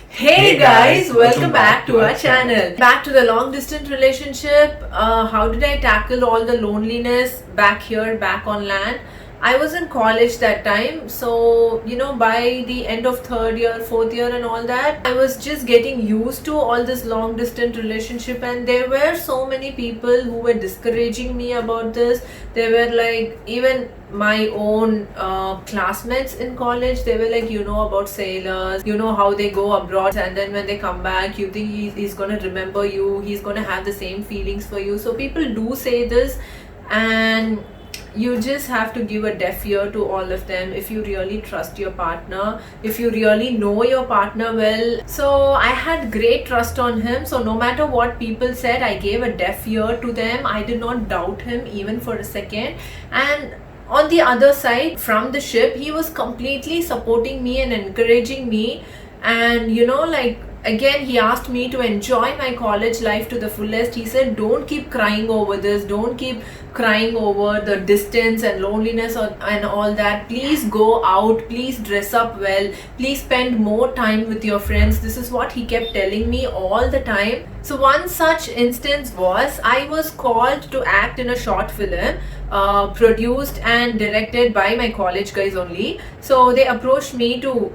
Hey guys, welcome back to our channel. Back to the long distance relationship. How did I tackle all the loneliness back here, back on land? I was in college that time, so by the end of third year, fourth year, and all that, I was just getting used to all this long distance relationship, and there were so many people who were discouraging me about this. They were like, even my own classmates in college, they were like, about sailors, how they go abroad, and then when they come back, you think he's gonna remember you, he's gonna have the same feelings for you. So people do say this, and you just have to give a deaf ear to all of them if you really trust your partner, if you really know your partner well. So I had great trust on him, so no matter what people said, I gave a deaf ear to them. I did not doubt him even for a second. And on the other side, from the ship, he was completely supporting me and encouraging me. And again, he asked me to enjoy my college life to the fullest. He said, don't keep crying over this, don't keep crying over the distance and loneliness and all that. Please go out, please dress up well, please spend more time with your friends. This is what he kept telling me all the time. So one such instance was, I was called to act in a short film produced and directed by my college guys only. So they approached me to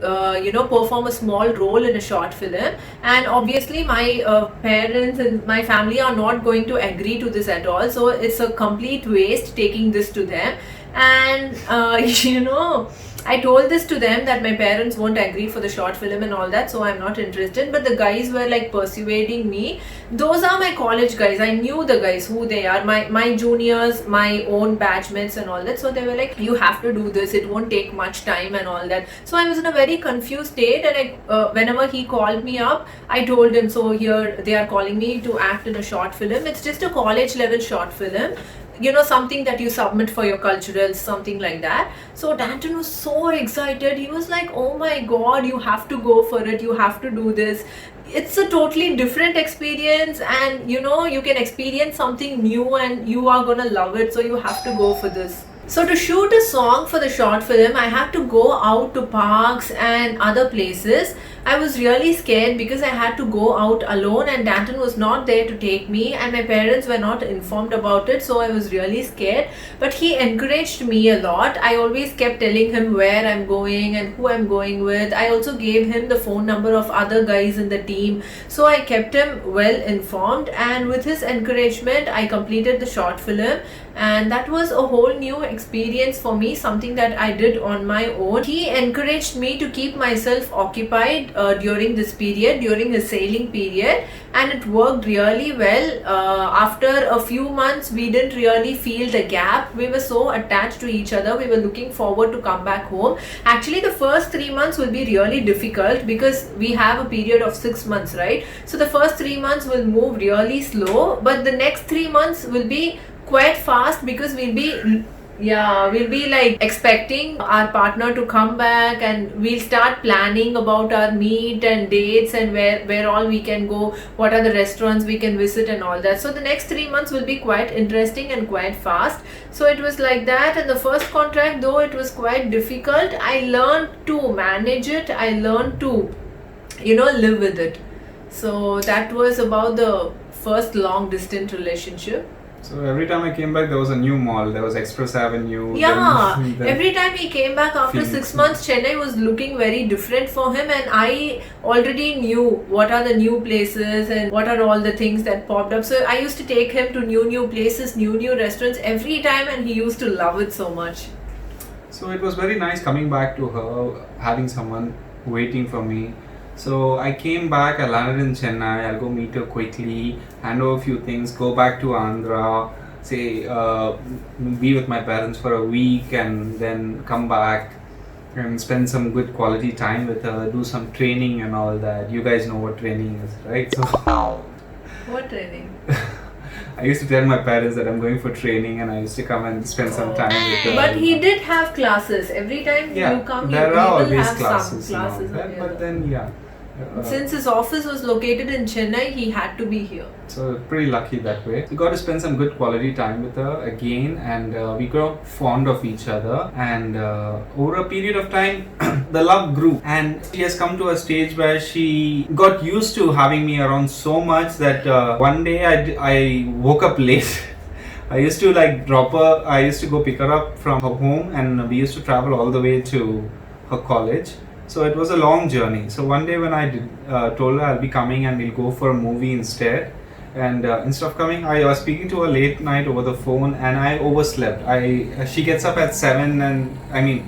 perform a small role in a short film, and obviously my parents and my family are not going to agree to this at all, so it's a complete waste taking this to them. And I told this to them that my parents won't agree for the short film and all that, so I'm not interested. But the guys were like persuading me. Those are my college guys. I knew the guys, who they are, my juniors, my own batchmates and all that. So they were like, you have to do this, it won't take much time and all that. So I was in a very confused state, and whenever he called me up, I told him, so here they are calling me to act in a short film. It's just a college level short film, something that you submit for your culturals, something like that. So Danton was so excited. He was like, oh my god, you have to go for it, you have to do this. It's a totally different experience, and you can experience something new, and you are gonna love it, so you have to go for this. So to shoot a song for the short film, I had to go out to parks and other places. I was really scared because I had to go out alone, and Danton was not there to take me, and my parents were not informed about it, so I was really scared. But he encouraged me a lot. I always kept telling him where I'm going and who I'm going with. I also gave him the phone number of other guys in the team, so I kept him well informed, and with his encouragement, I completed the short film. And that was a whole new experience for me, something that I did on my own. He encouraged me to keep myself occupied during this period, during the sailing period, and it worked really well. After a few months, we didn't really feel the gap. We were so attached to each other. We were looking forward to come back home. Actually, the first 3 months will be really difficult because we have a period of 6 months, right? So the first 3 months will move really slow, but the next 3 months will be quite fast because we'll be like expecting our partner to come back, and we'll start planning about our meet and dates and where all we can go, what are the restaurants we can visit and all that. So the next 3 months will be quite interesting and quite fast. So it was like that. And the first contract, though it was quite difficult, I learned to manage it, I learned to live with it. So that was about the first long distance relationship. So every time I came back, there was a new mall. There was Express Avenue. Yeah, then every time he came back after Phoenix. 6 months, Chennai was looking very different for him, and I already knew what are the new places and what are all the things that popped up. So I used to take him to new places, new restaurants every time, and he used to love it so much. So it was very nice coming back to her, having someone waiting for me. So I came back, I landed in Chennai, I'll go meet her quickly, hand over a few things, go back to Andhra, say, be with my parents for a week, and then come back and spend some good quality time with her, do some training and all that. You guys know what training is, right? So What training? I used to tell my parents that I'm going for training, and I used to come and spend some time with her. But he did have classes. Every time you come, there he are will always have classes, some classes. but then Since his office was located in Chennai, he had to be here. So pretty lucky that way. We got to spend some good quality time with her again, and we got fond of each other. And over a period of time, the love grew, and she has come to a stage where she got used to having me around so much that one day I woke up late. I used to like drop her. I used to go pick her up from her home, and we used to travel all the way to her college. So it was a long journey. So one day when I told her I'll be coming and we'll go for a movie instead, and instead of coming, I was speaking to her late night over the phone, and I overslept. She gets up at 7, and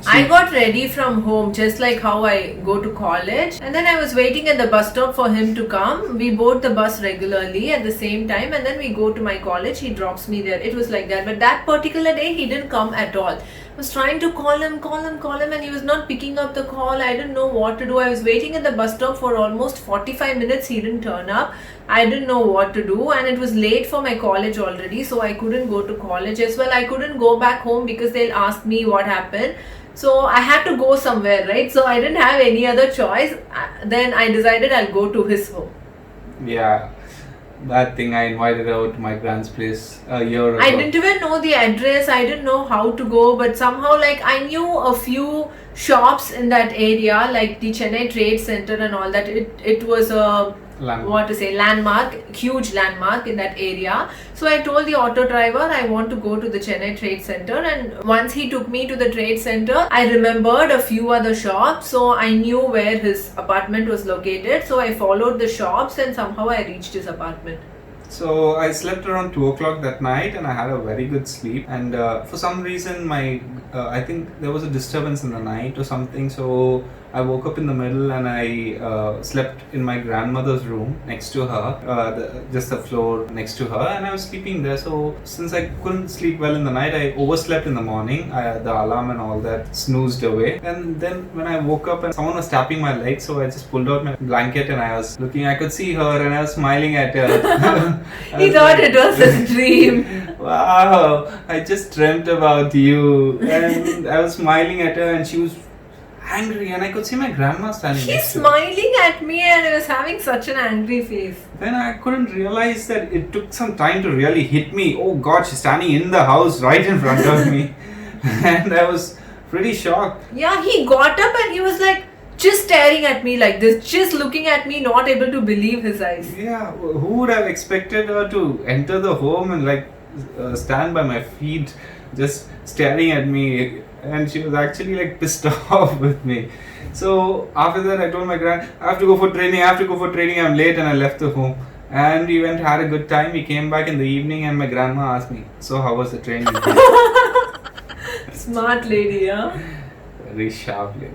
I got ready from home just like how I go to college, and then I was waiting at the bus stop for him to come. We board the bus regularly at the same time, and then we go to my college. He drops me there. It was like that. But that particular day, he didn't come at all. I was trying to call him, and he was not picking up the call. I didn't know what to do. I was waiting at the bus stop for almost 45 minutes. He didn't turn up. I didn't know what to do, and it was late for my college already, so I couldn't go to college as well. I couldn't go back home because they'll ask me what happened. So I had to go somewhere, right? So I didn't have any other choice. Then I decided I'll go to his home. Yeah. That thing, I invited her to my grand's place a year ago. I didn't even know the address. I didn't know how to go, but somehow like I knew a few shops in that area, like the Chennai Trade Center and all that. It was a landmark, huge landmark in that area. So I told the auto driver I want to go to the Chennai Trade Center, and once he took me to the Trade Center, I remembered a few other shops, so I knew where his apartment was located. So I followed the shops, and somehow I reached his apartment. So I slept around 2 o'clock that night, and I had a very good sleep. And for some reason, I think there was a disturbance in the night or something. So I woke up in the middle, and I slept in my grandmother's room next to her, just the floor next to her, and I was sleeping there. So since I couldn't sleep well in the night, I overslept in the morning. The alarm and all that snoozed away. And then when I woke up, and someone was tapping my leg, so I just pulled out my blanket, and I was looking. I could see her, and I was smiling at her. He thought it was a dream. Wow, I just dreamt about you. And I was smiling at her, and she was angry, and I could see my grandma standing He's next to her. smiling at me, and I was having such an angry face. Then I couldn't realize that it took some time to really hit me. Oh God, she's standing in the house right in front of me. And I was pretty shocked. Yeah, he got up and he was like just staring at me like this, just looking at me, not able to believe his eyes. Yeah, who would have expected her to enter the home and like stand by my feet, just staring at me? And she was actually like pissed off with me. So after that, I told my grand, I have to go for training, I'm late, and I left the home. And we went, had a good time. We came back in the evening, and my grandma asked me, so how was the training? Smart lady, huh? Very sharp lady.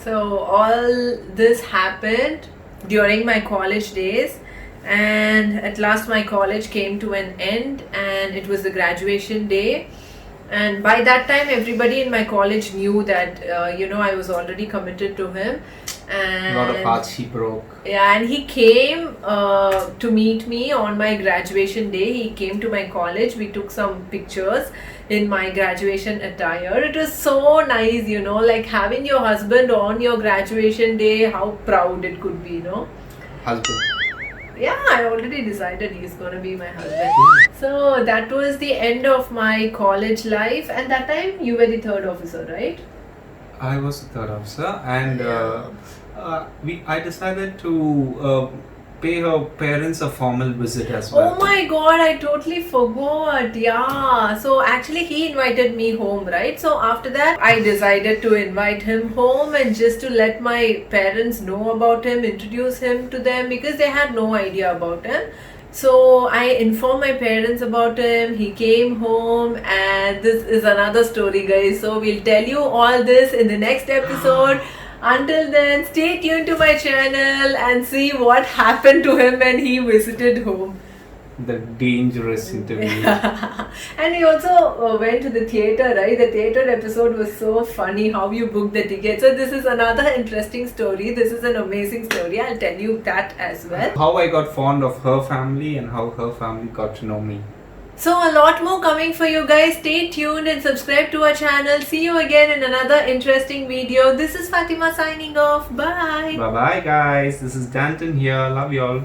So all this happened during my college days, and at last my college came to an end, and it was the graduation day. And by that time, everybody in my college knew that I was already committed to him. And a lot of hearts she broke. Yeah, and he came to meet me on my graduation day. He came to my college. We took some pictures in my graduation attire. It was so nice, like having your husband on your graduation day, how proud it could be, Husband. Yeah, I already decided he's going to be my husband. So that was the end of my college life, and that time you were the third officer, right? I was the third officer, and I decided to pay her parents a formal visit as well. Oh my god, I totally forgot. Yeah. So actually he invited me home, right? So after that I decided to invite him home and just to let my parents know about him, introduce him to them, because they had no idea about him. So I informed my parents about him. He came home, and this is another story, guys. So we'll tell you all this in the next episode. Until then, stay tuned to my channel and see what happened to him when he visited home. The dangerous interview. And he also went to the theatre, right? The theatre episode was so funny, how you booked the ticket. So this is another interesting story. This is an amazing story. I'll tell you that as well. How I got fond of her family and how her family got to know me. So a lot more coming for you guys. Stay tuned and subscribe to our channel. See you again in another interesting video. This is Fatima signing off. Bye. Bye bye, guys. This is Danton here. Love you all.